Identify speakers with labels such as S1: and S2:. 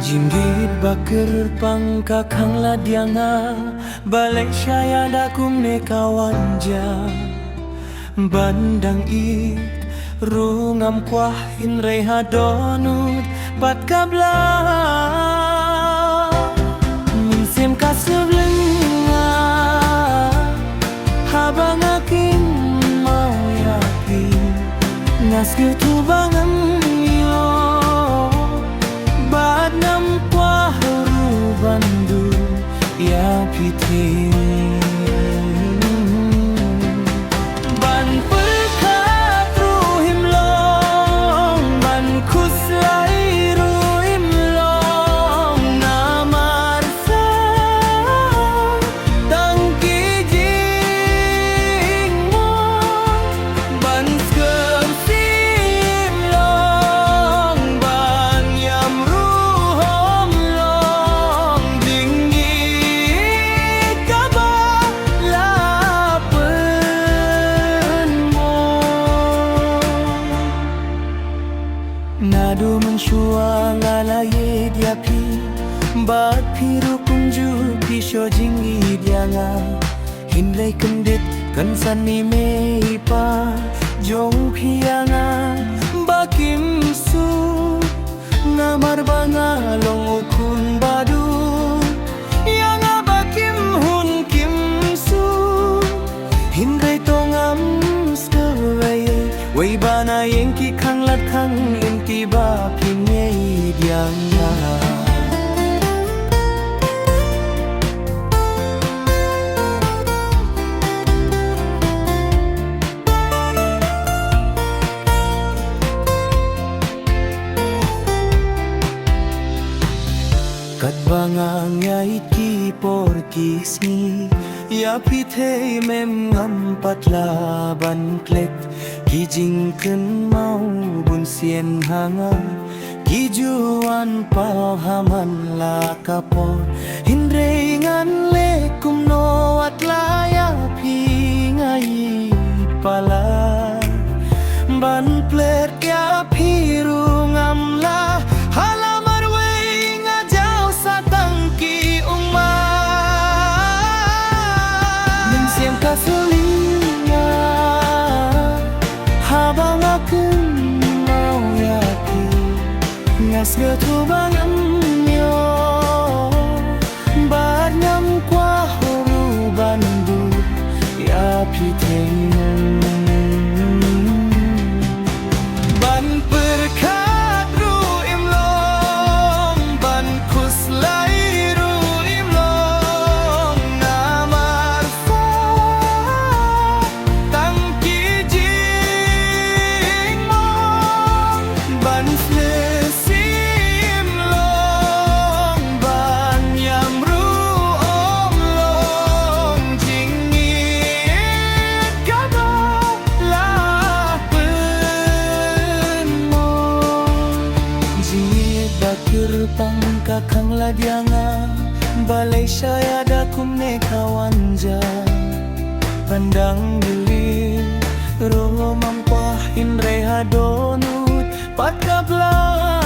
S1: Jinggit bakir pangkakang ladianga balai syaya dakum ne kawanja bandang it rungam kuah inrei hadonut pat kabla minsim kaseblenga habang akin mau yapi ngas gitu bangan bandu ya piting ban perkat ruhim long ban kuslai ruhim long namar sa tangki jing mo ban skem sim long ban yam nadu menshua ngalaye diapi bat piru kunju pisho jingi dianga hinlei kendit kan sani meipa jong pianga bakim su ngamar banga long ukun badu yang bakim hun kim su hinlei tongam skawai wei bana yengki kang lat kang inti ba pinyei dianga kat bangang yai ki porkis ni ya pithe mem ngam patla ban klek ki jing ken mau bun sien hanga ki juan pa haman la kapor hindre ngan le kum no atla ya pi ngai pala ban plet ya piru ngam la kasulinga habang akin mau yapi ngas getu bangam yo barnyam kwa huru bandu yapi tengen ban perkat ruim long ban kuslai pangkakang ladianga balai syaya dakum ne kawanja pandang dili roho mampah inrei hadonut pat kabla